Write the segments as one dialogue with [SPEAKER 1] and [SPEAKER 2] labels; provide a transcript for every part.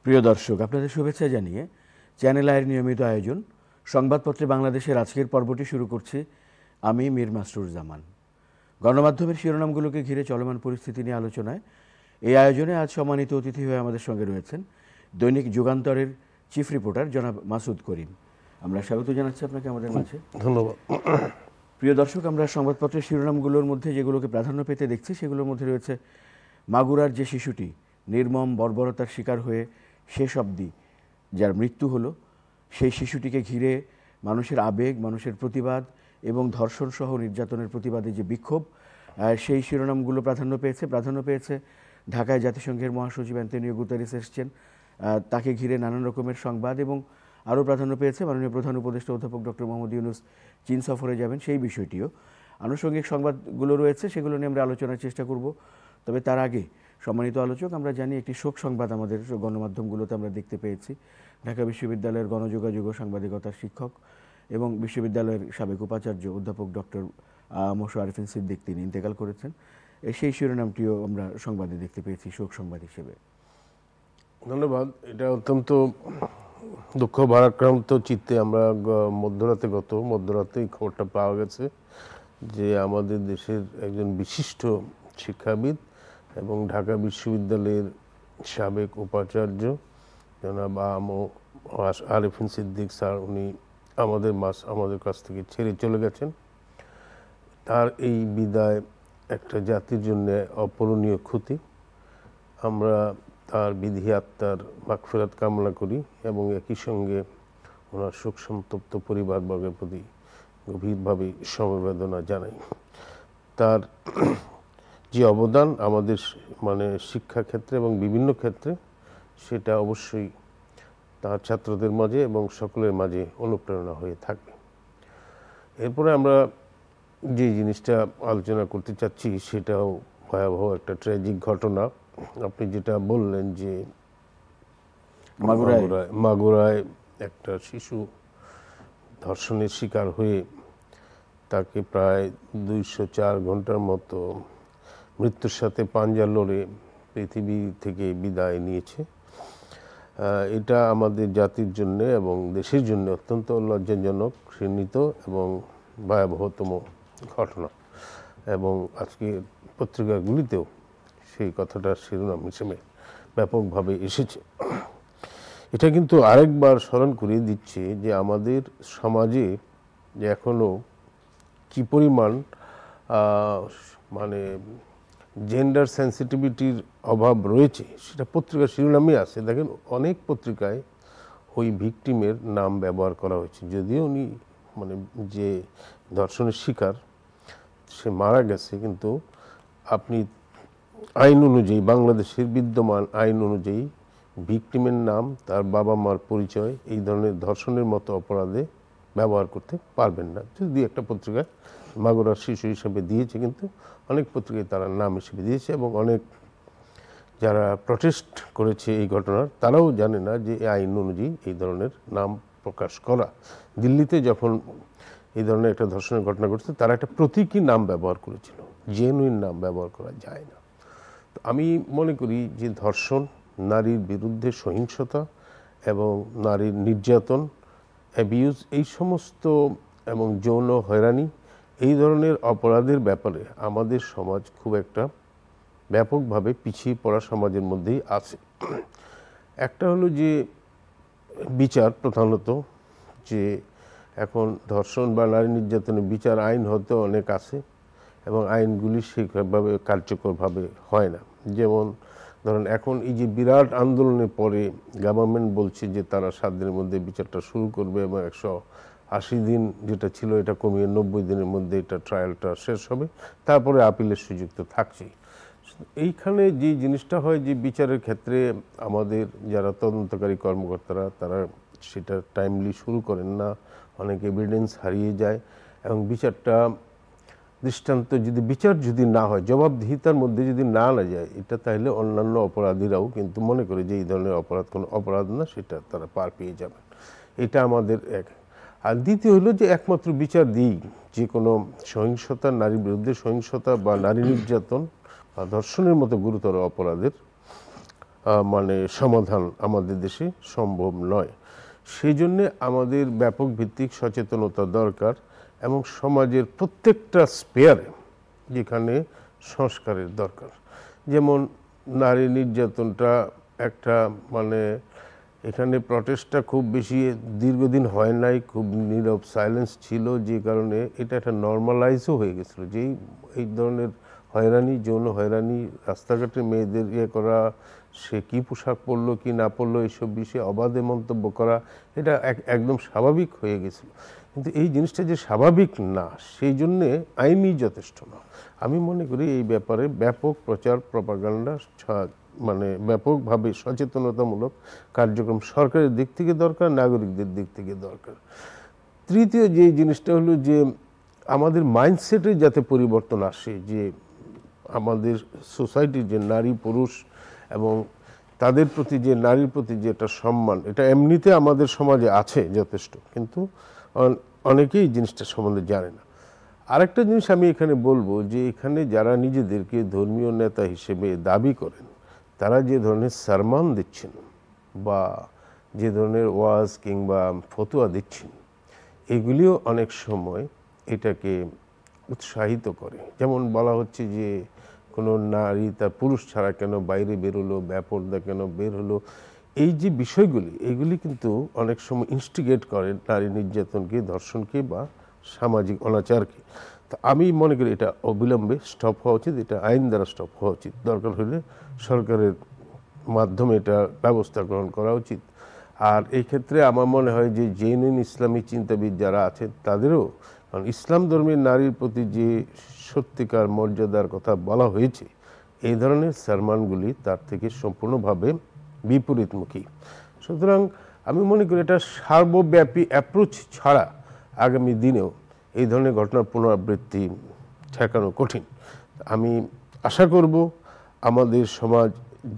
[SPEAKER 1] প্রিয় দর্শক, আপনাদের শুভেচ্ছা জানিয়ে চ্যানেল আইয়ের নিয়মিত আয়োজন সংবাদপত্রে বাংলাদেশের আজকের পর্বটি শুরু করছি আমি মীর মাসরুর জামান। গণমাধ্যমের শিরোনামগুলোকে ঘিরে চলমান পরিস্থিতি নিয়ে আলোচনায় এই আয়োজনে আজ সম্মানিত অতিথি হয়ে আমাদের সঙ্গে রয়েছেন দৈনিক যুগান্তরের চিফ রিপোর্টার জনাব মাসুদ করিম। আমরা স্বাগত জানাচ্ছি আপনাকে আমাদের মাঝে।
[SPEAKER 2] ধন্যবাদ।
[SPEAKER 1] প্রিয় দর্শক, আমরা সংবাদপত্রের শিরোনামগুলোর মধ্যে যেগুলোকে প্রাধান্য পেতে দেখছি সেগুলোর মধ্যে রয়েছে মাগুরার যে শিশুটি নির্মম বর্বরতার শিকার হয়ে শেষ অবধি যার মৃত্যু হলো, সেই শিশুটিকে ঘিরে মানুষের আবেগ, মানুষের প্রতিবাদ এবং ধর্ষণসহ নির্যাতনের প্রতিবাদে যে বিক্ষোভ, সেই শিরোনামগুলো প্রাধান্য পেয়েছে ঢাকায় জাতিসংঘের মহাসচিব অ্যান্তোনিও গুতেরেস এসেছেন, তাকে ঘিরে নানান রকমের সংবাদ, এবং আরও প্রাধান্য পেয়েছে মাননীয় প্রধান উপদেষ্টা অধ্যাপক ডক্টর মোহাম্মদ ইউনূস চীন সফরে যাবেন, সেই বিষয়টিও। আনুষঙ্গিক সংবাদগুলো রয়েছে, সেগুলো নিয়ে আমরা আলোচনার চেষ্টা করব। তবে তার আগে সম্মানিত আলোচক, আমরা জানি একটি শোক সংবাদ আমাদের গণমাধ্যমগুলোতে আমরা দেখতে পেয়েছি। ঢাকা বিশ্ববিদ্যালয়ের গণযোগাযোগ ও সাংবাদিকতার শিক্ষক এবং বিশ্ববিদ্যালয়ের সাবেক উপাচার্য অধ্যাপক ডক্টর মোশাররফ আরিফিন সিদ্দিক তিনি ইন্তেকাল করেছেন। সেই শিরোনামটিও আমরা সংবাদে দেখতে পেয়েছি শোক সংবাদ হিসেবে।
[SPEAKER 2] ধন্যবাদ। এটা অত্যন্ত দুঃখ ভারাক্রান্ত চিত্তে আমরা মধ্যরাতে এই খবরটা পাওয়া গেছে যে আমাদের দেশের একজন বিশিষ্ট শিক্ষাবিদ এবং ঢাকা বিশ্ববিদ্যালয়ের সাবেক উপাচার্য জনাব আরিফিন সিদ্দিক স্যার, উনি আমাদের কাছ থেকে ছেড়ে চলে গেছেন। তার এই বিদায় একটা জাতির জন্য অপূরণীয় ক্ষতি। আমরা তার বিধি আত্মার মাগফিরাত কামনা করি এবং একই সঙ্গে ওনার শোক সন্তপ্ত পরিবারবর্গের প্রতি গভীরভাবে সমবেদনা জানাই। তার যে অবদান আমাদের শিক্ষাক্ষেত্রে এবং বিভিন্ন ক্ষেত্রে, সেটা অবশ্যই তার ছাত্রদের মাঝে এবং সকলের মাঝে অনুপ্রেরণা হয়ে থাকবে। এরপরে আমরা যে জিনিসটা আলোচনা করতে চাচ্ছি সেটাও ভয়াবহ একটা ট্র্যাজিক ঘটনা। আপনি যেটা বললেন যে মাগুরায় একটা শিশু ধর্ষণের শিকার হয়ে তাকে প্রায় 204 ঘন্টার মতো মৃত্যুর সাথে পাঞ্জা লড়ে পৃথিবী থেকে বিদায় নিয়েছে। এটা আমাদের জাতির জন্য এবং দেশের জন্য অত্যন্ত লজ্জাজনক, ঘৃণিত এবং ভয়াবহতম ঘটনা। এবং আজকে পত্রিকাগুলিতেও সেই কথাটা শিরোনাম হিসেবে ব্যাপকভাবে এসেছে। এটা কিন্তু আরেকবার স্মরণ করিয়ে দিচ্ছে যে আমাদের সমাজে যে এখনও কী পরিমাণ জেন্ডার সেন্সিটিভিটির অভাব রয়েছে, সেটা পত্রিকার শিরোনামে আছে। দেখেন, অনেক পত্রিকায় ওই ভিকটিমের নাম ব্যবহার করা হয়েছে, যদিও উনি যে ধর্ষণের শিকার সে মারা গেছে, কিন্তু আপনি আইন অনুযায়ী, বাংলাদেশের বিদ্যমান আইন অনুযায়ী ভিকটিমের নাম, তার বাবা মার পরিচয় এই ধরনের ধর্ষণের মতো অপরাধে ব্যবহার করতে পারবেন না। যদি একটা পত্রিকায় মাগুরার শিশু হিসেবে দিয়েছে, কিন্তু অনেক পত্রিকায় তারা নাম হিসেবে দিয়েছে এবং অনেক যারা প্রটেস্ট করেছে এই ঘটনার, তারাও জানে না যে এই আইন অনুযায়ী এই ধরনের নাম প্রকাশ করা। দিল্লিতে যখন এই ধরনের একটা ধর্ষণের ঘটনা ঘটছে, তারা একটা প্রতীকী নাম ব্যবহার করেছিল, জেনুইন নাম ব্যবহার করা যায় না। তো আমি মনে করি যে ধর্ষণ, নারীর বিরুদ্ধে সহিংসতা এবং নারীর নির্যাতন, অ্যাবিউজ, এই সমস্ত এবং যৌন হয়রানি, এই ধরনের অপরাধের ব্যাপারে আমাদের সমাজ খুব একটা ব্যাপকভাবে পিছিয়ে পড়া সমাজের মধ্যেই আছে। একটা হলো যে বিচার, প্রধানত যে এখন ধর্ষণ বা নারী নির্যাতনের বিচার আইন হয়তো অনেক আছে এবং আইনগুলি সেইভাবে কার্যকরভাবে হয় না। যেমন ধরেন, এখন এই যে বিরাট আন্দোলনের পরে গভর্নমেন্ট বলছে যে তারা 7 দিনের মধ্যে বিচারটা শুরু করবে এবং 180 দিন যেটা ছিল এটা কমিয়ে 90 দিনের মধ্যে এটা ট্রায়ালটা শেষ হবে, তারপরে আপিলের সুযোগ তো থাকছেই। এইখানে যে জিনিসটা হয় যে বিচারের ক্ষেত্রে আমাদের যারা তদন্তকারী কর্মকর্তারা, তারা সেটা টাইমলি শুরু করেন না, অনেক এভিডেন্স হারিয়ে যায় এবং বিচারটা দৃষ্টান্ত বিচার যদি না হয়, জবাবদিহিতার মধ্যে যদি না যায়, এটা তাহলে অন্যান্য অপরাধীরাও কিন্তু মনে করে যে এই ধরনের অপরাধ কোনো অপরাধ না, সেটা তারা পার পেয়ে যাবেন। এটা আমাদের এক। আর দ্বিতীয় হলো যে একমাত্র বিচার দিই যে কোনো সহিংসতা, নারীর বিরুদ্ধে সহিংসতা বা নারী নির্যাতন বা ধর্ষণের মতো গুরুতর অপরাধের মানে সমাধান আমাদের দেশে সম্ভব নয়। সেই জন্যে আমাদের ব্যাপক ভিত্তিক সচেতনতা দরকার এবং সমাজের প্রত্যেকটা স্পেয়ারে যেখানে সংস্কারের দরকার। যেমন নারী নির্যাতনটা একটা মানে এখানে প্রটেস্টটা খুব বেশি দীর্ঘদিন হয় নাই, খুব নীরব সাইলেন্স ছিল, যে কারণে এটা একটা নর্মালাইজও হয়ে গেছিলো। যেই এই ধরনের হয়রানি, যৌন হয়রানি, রাস্তাঘাটে মেয়েদের করা, সে কি পোশাক পরলো কি না পরলো এইসব বিষয়ে অবাধে মন্তব্য করা, এটা একদম স্বাভাবিক হয়ে গেছিলো। কিন্তু এই জিনিসটা যে স্বাভাবিক না, সেই জন্যে আইনই যথেষ্ট না। আমি মনে করি এই ব্যাপারে ব্যাপক প্রচার প্রপাগান্ডা মানে ব্যাপকভাবে সচেতনতামূলক কার্যক্রম সরকারের দিক থেকে দরকার, নাগরিকদের দিক থেকে দরকার। তৃতীয় যে জিনিসটা হলো যে আমাদের মাইন্ডসেটে যাতে পরিবর্তন আসে, যে আমাদের সোসাইটির যে নারী পুরুষ এবং তাদের প্রতি যে নারীর প্রতি যে একটা সম্মান, এটা এমনিতে আমাদের সমাজে আছে যথেষ্ট, কিন্তু অনেকেই এই জিনিসটা সম্বন্ধে জানে না। আরেকটা জিনিস আমি এখানে বলবো যে এখানে যারা নিজেদেরকে ধর্মীয় নেতা হিসেবে দাবি করেন, তারা যে ধরনের সারমান দিচ্ছেন বা যে ধরনের ওয়াজ কিংবা ফতোয়া দিচ্ছেন, এগুলিও অনেক সময় এটাকে উৎসাহিত করে। যেমন বলা হচ্ছে যে কোনো নারী তার পুরুষ ছাড়া কেন বাইরে বেরোলো, বেপরদা কেন বের হলো, এই যে বিষয়গুলি, এগুলি কিন্তু অনেক সময় ইনস্টিগেট করে নারী নির্যাতনকে, ধর্ষণকে বা সামাজিক অনাচারকে। তো আমি মনে করি এটা অবিলম্বে স্টপ হওয়া উচিত, এটা আইন দ্বারা স্টপ হওয়া উচিত, দরকার হলে সরকারের মাধ্যমে এটা ব্যবস্থা গ্রহণ করা উচিত। আর এই ক্ষেত্রে আমার মনে হয় যে জেনুইন ইসলামী চিন্তাবিদ যারা আছেন তাদেরও, কারণ ইসলাম ধর্মের নারীর প্রতি যে সত্যিকার মর্যাদার কথা বলা হয়েছে, এই ধরনের সারমানগুলি তার থেকে সম্পূর্ণভাবে বিপরীতমুখী। সুতরাং আমি মনে করি এটা সর্বব্যাপী অ্যাপ্রোচ ছাড়া আগামী দিনেও এই ধরনের ঘটনার পুনরাবৃত্তি ঠেকানো কঠিন। আমি আশা করব আমাদের সমাজ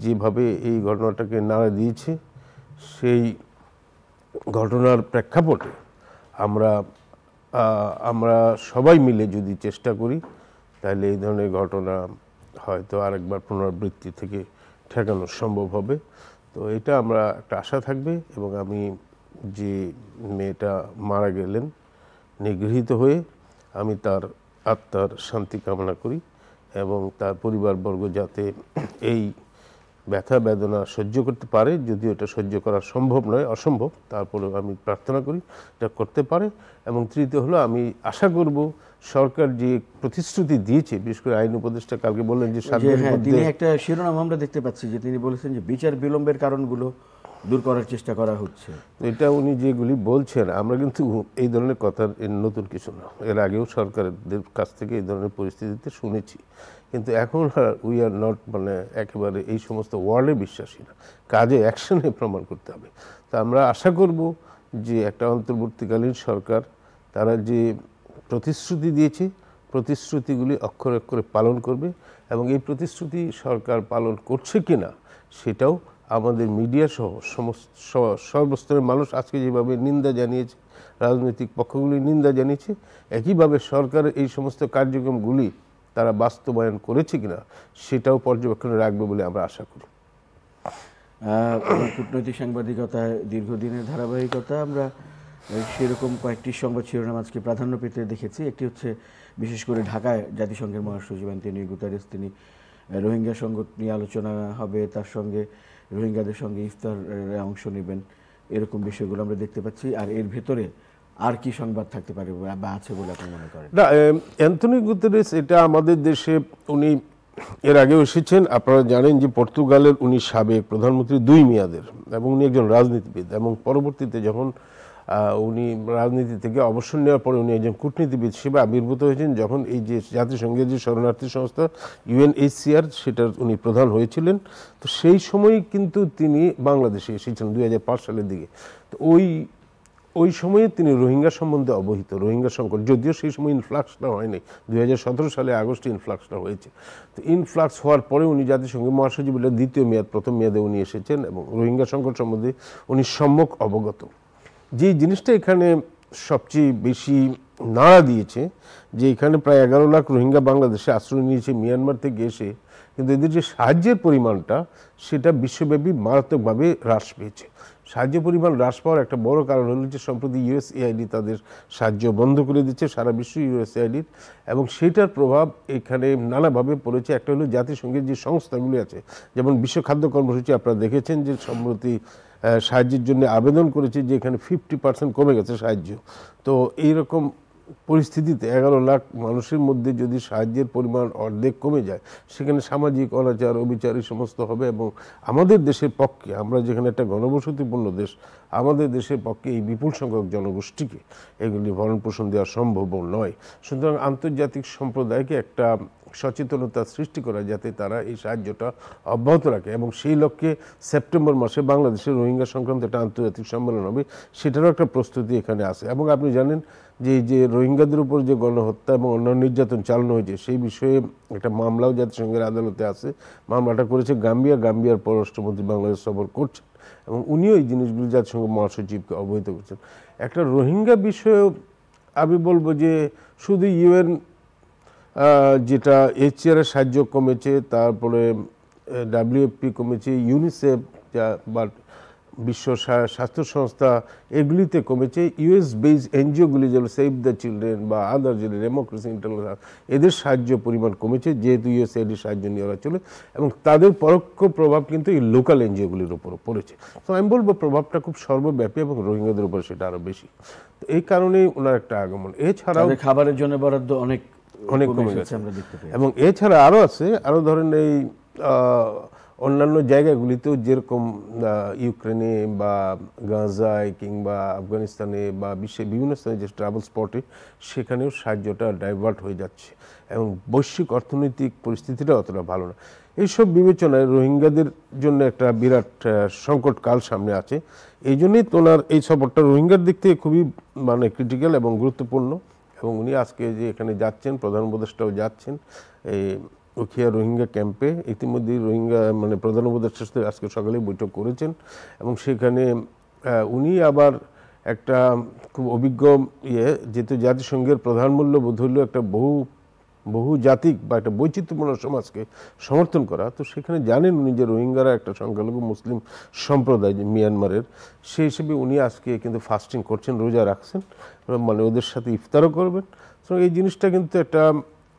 [SPEAKER 2] যেভাবে এই ঘটনাটাকে নাড়া দিয়েছে, সেই ঘটনার প্রেক্ষাপটে আমরা সবাই মিলে যদি চেষ্টা করি, তাহলে এই ধরনের ঘটনা হয়তো আরেকবার পুনরাবৃত্তি থেকে ঠেকানো সম্ভব হবে। তো এটা আমরা একটা আশা থাকবে। এবং আমি যে মেয়েটা মারা গেলেন নিগৃহীত হয়ে, আমি তার আত্মার শান্তি কামনা করি এবং তার পরিবারবর্গ যাতে এই ব্যথা বেদনা সহ্য করতে পারে, যদিও এটা সহ্য করা সম্ভব নয়, অসম্ভব, তারপরেও আমি প্রার্থনা করি এটা করতে পারে। এবং তৃতীয় হলো, আমি আশা করব সরকার যে প্রতিশ্রুতি দিয়েছে, বিশেষ করে আইন উপদেষ্টা কালকে বললেন যে
[SPEAKER 1] তিনি একটা শিরোনাম আমরা দেখতে পাচ্ছি যে তিনি বলেছেন যে বিচার বিলম্বের কারণগুলো দূর করার চেষ্টা করা হচ্ছে।
[SPEAKER 2] এটা উনি যেগুলি বলছেন, আমরা কিন্তু এই ধরনের কথা নতুন কিছু না, এর আগেও সরকারদের কাছ থেকে এই ধরনের পরিস্থিতিতে শুনেছি। কিন্তু এখন উই আর নট মানে একেবারে এই সমস্ত ওয়ার্ডে বিশ্বাসী না, কাজে অ্যাকশনে প্রমাণ করতে হবে। তা আমরা আশা করব যে একটা অন্তর্বর্তীকালীন সরকার তারা যে প্রতিশ্রুতি দিয়েছে, প্রতিশ্রুতিগুলি অক্ষরে অক্ষরে পালন করবে এবং এই প্রতিশ্রুতি সরকার পালন করছে কিনা সেটাও আমাদের মিডিয়া সহ সমস্ত সর্বস্তরের মানুষ আজকে যেভাবে নিন্দা জানিয়েছে, রাজনৈতিক পক্ষগুলি নিন্দা জানিয়েছে, একইভাবে সরকারের এই সমস্ত কার্যক্রমগুলি তারা বাস্তবায়ন করেছে কিনা সেটাও পর্যবেক্ষণে রাখবে বলে আমরা আশা করি।
[SPEAKER 1] কূটনৈতিক সাংবাদিকতায় দীর্ঘদিনের ধারাবাহিকতা, আমরা সেরকম কয়েকটি সংবাদ শিরোনাম আজকে প্রাধান্য পেতে দেখেছি। একটি হচ্ছে বিশেষ করে ঢাকায় জাতিসংঘের মহাসচিব অ্যান্টোনিও গুতেরেস, তিনি রোহিঙ্গা সংকট নিয়ে আলোচনা হবে, তার সঙ্গে রোহিঙ্গাদের সঙ্গে ইফতারে অংশ নেবেন, এরকম বিষয়গুলো আমরা দেখতে পাচ্ছি। আর এর ভেতরে আর কি সংবাদ থাকতে পারে বা আছে বলে আপনি মনে করেন?
[SPEAKER 2] না, অ্যান্টোনিও গুতেরেস এটা আমাদের দেশে উনি এর আগেও এসেছেন। আপনারা জানেন যে পর্তুগালের উনি সাবেক প্রধানমন্ত্রী 2 মেয়াদের এবং উনি একজন রাজনীতিবিদ এবং পরবর্তীতে যখন উনি রাজনীতি থেকে অবসর নেওয়ার পরে উনি একজন কূটনীতিবিদ হিসেবে আবির্ভূত হয়েছেন। যখন এই যে জাতিসংঘের যে শরণার্থী সংস্থা UNHCR সেটার উনি প্রধান হয়েছিলেন, তো সেই সময় কিন্তু তিনি বাংলাদেশে এসেছিলেন 2005 সালের দিকে। তো ওই সময়ে তিনি রোহিঙ্গা সম্বন্ধে অবহিত, রোহিঙ্গা সংকট, যদিও সেই সময় ইনফ্লাক্সটা হয়নি, 2017 সালে আগস্টে ইনফ্লাক্সটা হয়েছে। তো ইনফ্লাক্স হওয়ার পরে উনি জাতিসংঘের মহাসচিব বলে দ্বিতীয় মেয়াদ, প্রথম মেয়াদে উনি এসেছেন এবং রোহিঙ্গা সংকট সম্বন্ধে উনি সম্যক অবগত। যে জিনিসটা এখানে সবচেয়ে বেশি নাড়া দিয়েছে যে এখানে প্রায় 11 লাখ রোহিঙ্গা বাংলাদেশে আশ্রয় নিয়েছে মিয়ানমার থেকে এসে, কিন্তু এদের যে সাহায্যের পরিমাণটা সেটা বিশ্বব্যাপী মারাত্মকভাবে হ্রাস পেয়েছে। সাহায্যের পরিমাণ হ্রাস পাওয়ার একটা বড় কারণ হলো যে সম্প্রতি ইউএসএআইডি তাদের সাহায্য বন্ধ করে দিচ্ছে সারা বিশ্ব ইউএসএআইডির, এবং সেটার প্রভাব এখানে নানাভাবে পড়েছে। একটা হলো জাতিসংঘের যে সংস্থাগুলি আছে, যেমন বিশ্ব খাদ্য কর্মসূচি আপনারা দেখেছেন যে সম্প্রতি সাহায্যের জন্য আবেদন করেছে, যে এখানে 50% কমে গেছে সাহায্য। তো এইরকম পরিস্থিতিতে 11 লাখ মানুষের মধ্যে যদি সাহায্যের পরিমাণ অর্ধেক কমে যায়, সেখানে সামাজিক অনাচার অবিচার এই সমস্ত হবে, এবং আমাদের দেশের পক্ষে, আমরা যেখানে একটা ঘনবসতিপূর্ণ দেশ, আমাদের দেশের পক্ষে এই বিপুল সংখ্যক জনগোষ্ঠীকে এগুলি ভরণ পোষণ দেওয়া সম্ভব নয়। সুতরাং আন্তর্জাতিক সম্প্রদায়কে একটা সচেতনতা সৃষ্টি করা যাতে তারা এই সাহায্যটা অব্যাহত রাখে, এবং সেই লক্ষ্যে সেপ্টেম্বর মাসে বাংলাদেশের রোহিঙ্গা সংক্রান্ত একটা আন্তর্জাতিক সম্মেলন হবে, সেটারও একটা প্রস্তুতি এখানে আছে। এবং আপনি জানেন যে এই যে রোহিঙ্গাদের উপর যে গণহত্যা এবং অন্যান্য নির্যাতন চালানো হয়েছে সেই বিষয়ে একটা মামলাও জাতিসংঘের আদালতে আছে। মামলাটা করেছে গাম্বিয়ার পররাষ্ট্রমন্ত্রী বাংলাদেশ সফর করছেন, এবং উনিও এই জিনিসগুলি জাতিসংঘ মহাসচিবকে অবহিত করছেন। একটা রোহিঙ্গা বিষয়েও আমি বলবো যে শুধু ইউএন যেটা এইচসিআরের সাহায্য কমেছে, তারপরে ডাব্লিউএফপি কমেছে, ইউনিসেফ যা বা বিশ্ব স্বাস্থ্য সংস্থা এগুলিতে কমেছে, ইউএস বেস এনজিওগুলি যেমন সেভ দ্য চিলড্রেন বা আদার যে ডেমোক্রেসি ইন্টারন্যাশনাল এদের সাহায্য পরিমাণ কমেছে, যেহেতু ইউএসএইডি সাহায্য নিয়ে ওরা চলে, এবং তাদের পরোক্ষ প্রভাব কিন্তু এই লোকাল এনজিওগুলির উপরও পড়েছে। তো আমি বলবো প্রভাবটা খুব সর্বব্যাপী এবং রোহিঙ্গাদের উপর সেটা আরও বেশি। তো এই কারণেই ওনার একটা আগমন। এছাড়াও
[SPEAKER 1] খাবারের জন্য বরাদ্দ অনেক
[SPEAKER 2] কমে গেছে,
[SPEAKER 1] আমরা দেখতে পাই।
[SPEAKER 2] এবং এছাড়া আরও আছে, আরও ধরেন এই অন্যান্য জায়গাগুলিতেও যেরকম ইউক্রেনে বা গাজায় কিংবা আফগানিস্তানে বা বিশ্বের বিভিন্ন স্থানে যে ট্রাভেল স্পটে, সেখানেও সাহায্যটা ডাইভার্ট হয়ে যাচ্ছে, এবং বৈশ্বিক অর্থনৈতিক পরিস্থিতিটা অতটা ভালো না। এইসব বিবেচনায় রোহিঙ্গাদের জন্য একটা বিরাট সংকটকাল সামনে আছে। এই জন্যই তোনার এই সফরটা রোহিঙ্গার দিক থেকে খুবই মানে ক্রিটিক্যাল এবং গুরুত্বপূর্ণ, এবং উনি আজকে যে এখানে যাচ্ছেন, প্রধান উপদেষ্টাও যাচ্ছেন এই উখিয়া রোহিঙ্গা ক্যাম্পে। ইতিমধ্যেই রোহিঙ্গা মানে প্রধান উপদেষ্টার সাথে আজকে সকালে বৈঠক করেছেন, এবং সেখানে উনি আবার একটা খুব অভিজ্ঞ যেহেতু জাতিসংঘের প্রধান মূল্যবোধ হইল একটা বহু জাতিক বা একটা বৈচিত্র্যপূর্ণ সমাজকে সমর্থন করা। তো সেখানে জানেন উনি যে রোহিঙ্গারা একটা সংখ্যালঘু মুসলিম সম্প্রদায় যে মিয়ানমারের, সেই হিসেবে উনি আজকে কিন্তু ফাস্টিং করছেন, রোজা রাখছেন, মানে ওদের সাথে ইফতারও করবেন। তো এই জিনিসটা কিন্তু একটা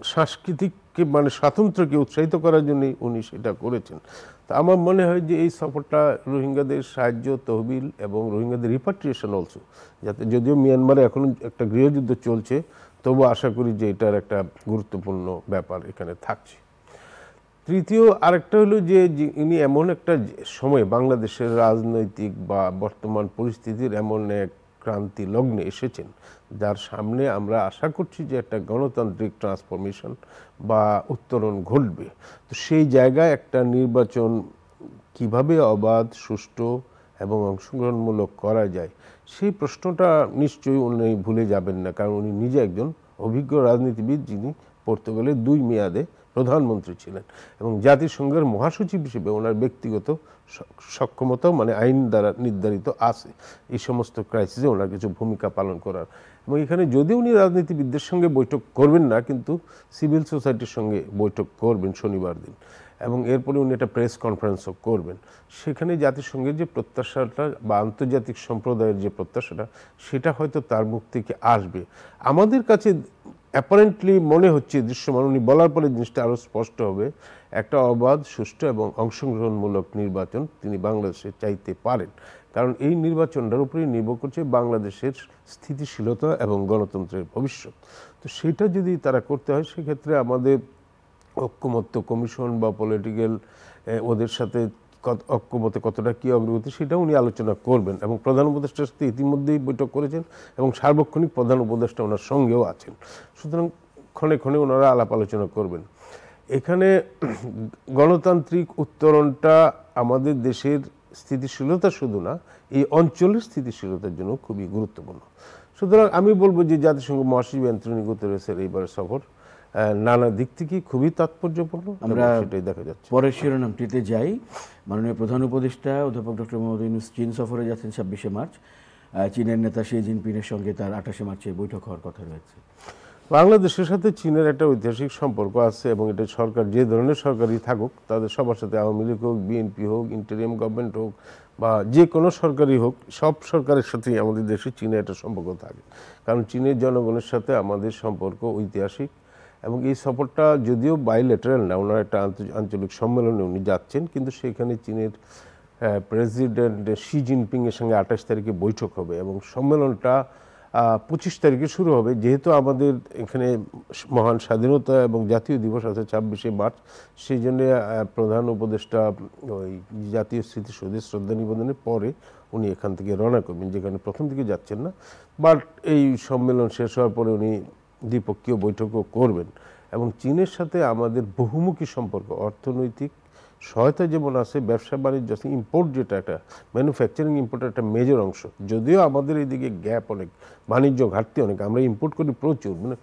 [SPEAKER 2] সাংস্কৃতিক মানে স্বাতন্ত্র্যকে উৎসাহিত করার জন্যই উনি সেটা করেছেন। তা আমার মনে হয় যে এই সফরটা রোহিঙ্গাদের সাহায্য তহবিল এবং রোহিঙ্গাদের রিপাট্রিয়েশন অলসো, যাতে যদিও মিয়ানমারে এখন একটা গৃহযুদ্ধ চলছে, তবু আশা করি যে এটার একটা গুরুত্বপূর্ণ ব্যাপার এখানে থাকছে। তৃতীয় আরেকটা হলো যে ইনি এমন একটা সময় বাংলাদেশের রাজনৈতিক বা বর্তমান পরিস্থিতির এমন এক ক্রান্তি লগ্নে এসেছেন, যার সামনে আমরা আশা করছি যে একটা গণতান্ত্রিক ট্রান্সফরমেশন বা উত্তরণ ঘটবে। তো সেই জায়গায় একটা নির্বাচন কিভাবে অবাধ, সুষ্ঠু এবং অংশগ্রহণমূলক করা যায়, সেই প্রশ্নটা নিশ্চয়ই উনি ভুলে যাবেন না, কারণ উনি নিজে একজন অভিজ্ঞ রাজনীতিবিদ, যিনি পর্তুগালের 2 মেয়াদে প্রধানমন্ত্রী ছিলেন, এবং জাতিসংঘের মহাসচিব হিসেবে ওনার ব্যক্তিগত সক্ষমতাও মানে আইন দ্বারা নির্ধারিত আছে এই সমস্ত ক্রাইসিসে ওনার কিছু ভূমিকা পালন করার। এবং এখানে যদি উনি রাজনীতিবিদদের সঙ্গে বৈঠক করবেন না, কিন্তু সিভিল সোসাইটির সঙ্গে বৈঠক করবেন শনিবার দিন, এবং এরপরে উনি একটা প্রেস কনফারেন্সও করবেন। সেখানে জাতিসংঘের যে প্রত্যাশাটা বা আন্তর্জাতিক সম্প্রদায়ের যে প্রত্যাশাটা, সেটা হয়তো তার মুখ থেকে আসবে। আমাদের কাছে অ্যাপারেন্টলি মনে হচ্ছে দৃশ্যমান, উনি বলার পরে জিনিসটা আরও স্পষ্ট হবে, একটা অবাধ, সুষ্ঠু এবং অংশগ্রহণমূলক নির্বাচন তিনি বাংলাদেশে চাইতে পারেন, কারণ এই নির্বাচনটার উপরেই নির্ভর করছে বাংলাদেশের স্থিতিশীলতা এবং গণতন্ত্রের ভবিষ্যৎ। তো সেটা যদি তারা করতে হয়, সেক্ষেত্রে আমাদের ঐক্যমত্য কমিশন বা পলিটিক্যাল ওদের সাথে ঐক্যমতে কতটা কী অগ্রগতি, সেটা উনি আলোচনা করবেন, এবং প্রধান উপদেষ্টার সাথে ইতিমধ্যেই বৈঠক করেছেন, এবং সার্বক্ষণিক প্রধান উপদেষ্টা ওনার সঙ্গেও আছেন। সুতরাং ক্ষণে ক্ষণে ওনারা আলাপ আলোচনা করবেন। এখানে গণতান্ত্রিক উত্তরণটা আমাদের দেশের স্থিতিশীলতা শুধু না, এই অঞ্চলের স্থিতিশীলতার জন্য খুবই গুরুত্বপূর্ণ। সুতরাং আমি বলবো যে জাতিসংঘ মহাসচিব অ্যান্টনিও গুতেরেসের এইবারের সফর নানা দিক থেকে খুবই তাৎপর্যপূর্ণ, আমরা সেটাই দেখা যাচ্ছে।
[SPEAKER 1] পরের শিরোনামটিতে যাই। মাননীয় প্রধান উপদেষ্টা অধ্যাপক ডক্টর মোহাম্মদ ইউনূস চীন সফরে যাচ্ছেন 26শে মার্চ। চীনের নেতা শি জিনপিংয়ের সঙ্গে তার 28শে মার্চে বৈঠক হওয়ার কথা রয়েছে।
[SPEAKER 2] বাংলাদেশের সাথে চীনের একটা ঐতিহাসিক সম্পর্ক আছে এবং এটা সরকার যে ধরনের সরকারই থাকুক তাদের সবার সাথে আওয়ামী লীগ হোক, বিএনপি হোক, ইন্টারিম গভর্নমেন্ট হোক বা যে কোনো সরকারই হোক, সব সরকারের সাথেই আমাদের দেশে চীনের একটা সম্পর্ক থাকে। কারণ চীনের জনগণের সাথে আমাদের সম্পর্ক ঐতিহাসিক এবং এই সফরটা যদিও বাইলেটারাল না, ওনার একটা আঞ্চলিক সম্মেলনে উনি যাচ্ছেন, কিন্তু সেখানে চীনের প্রেসিডেন্ট শি জিনপিংয়ের সঙ্গে 28 তারিখে বৈঠক হবে এবং সম্মেলনটা 25 তারিখে শুরু হবে। যেহেতু আমাদের এখানে মহান স্বাধীনতা এবং জাতীয় দিবস আছে 26শে মার্চ, সেই জন্য প্রধান উপদেষ্টা ওই জাতীয় স্মৃতিসৌধে শ্রদ্ধা নিবেদনের পরে উনি এখান থেকে রওনা করবেন, যেখানে প্রথম দিকে যাচ্ছেন না, বাট এই সম্মেলন শেষ হওয়ার পরে উনি দ্বিপক্ষীয় বৈঠকও করবেন। এবং চীনের সাথে আমাদের বহুমুখী সম্পর্ক, অর্থনৈতিক সহায়তা যেমন আছে, ব্যবসা বাণিজ্য আছে, ইম্পোর্ট যেটা একটা ম্যানুফ্যাকচারিং ইম্পোর্টের একটা মেজর অংশ। যদিও আমাদের এইদিকে গ্যাপ অনেক, বাণিজ্য ঘাটতি অনেক, আমরা ইম্পোর্ট করি প্রচুর, মানে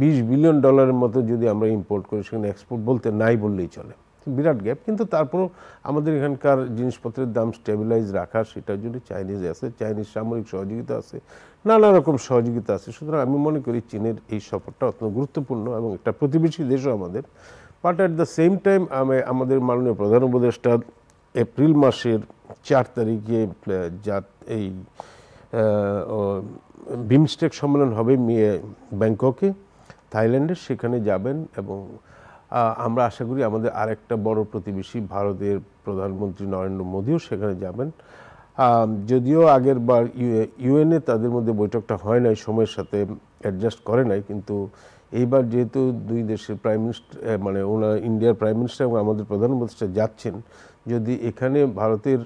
[SPEAKER 2] $20 বিলিয়ন মতো যদি আমরা ইম্পোর্ট করি, সেখানে এক্সপোর্ট বলতে নাই বললেই চলে, বিরাট গ্যাপ। কিন্তু তারপরও আমাদের এখানকার জিনিসপত্রের দাম স্টেবিলাইজ রাখা, সেটার জন্য চাইনিজ আছে, চাইনিজ সামরিক সহযোগিতা আছে, নানা রকম সহযোগিতা আছে। সুতরাং আমি মনে করি চীনের এই সফরটা অত্যন্ত গুরুত্বপূর্ণ এবং একটা প্রতিবেশী দেশও আমাদের। But at the same time আমাদের মাননীয় প্রধান উপদেষ্টা এপ্রিল মাসের 4 তারিখে এই বিমস্টেক সম্মেলন হবে ব্যাংককে, থাইল্যান্ডে, সেখানে যাবেন এবং আমরা আশা করি আমাদের আরেকটা বড় প্রতিবেশী ভারতের প্রধানমন্ত্রী নরেন্দ্র মোদীও সেখানে যাবেন। যদিও আগের বার ইউএনএ তাদের মধ্যে বৈঠকটা হয় নাই, সময়ের সাথে অ্যাডজাস্ট করে নাই, কিন্তু এইবার যেহেতু দুই দেশের প্রাইম মিনিস্টার, মানে ওনার ইন্ডিয়ার প্রাইম মিনিস্টার এবং আমাদের প্রধানমন্ত্রী যাচ্ছেন, যদি এখানে ভারতের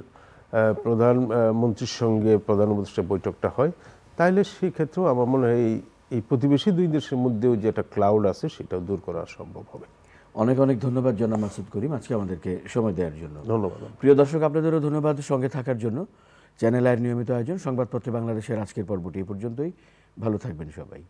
[SPEAKER 2] প্রধানমন্ত্রীর সঙ্গে প্রধান উপদেষ্টা বৈঠকটা হয়, তাহলে সেক্ষেত্রেও আমার মনে হয় এই প্রতিবেশী দুই দেশের মধ্যেও যে একটা ক্লাউড আছে সেটাও দূর করা সম্ভব হবে।
[SPEAKER 1] অনেক অনেক ধন্যবাদ জনাব মাসুদ করিম আজকে আমাদেরকে সময় দেওয়ার জন্য।
[SPEAKER 2] ধন্যবাদ।
[SPEAKER 1] প্রিয় দর্শক, আপনাদেরও ধন্যবাদ সঙ্গে থাকার জন্য। চ্যানেল আইয়ের নিয়মিত আয়োজন সংবাদপত্রে বাংলাদেশের আজকের পর্বটি এ পর্যন্তই। ভালো থাকবেন সবাই।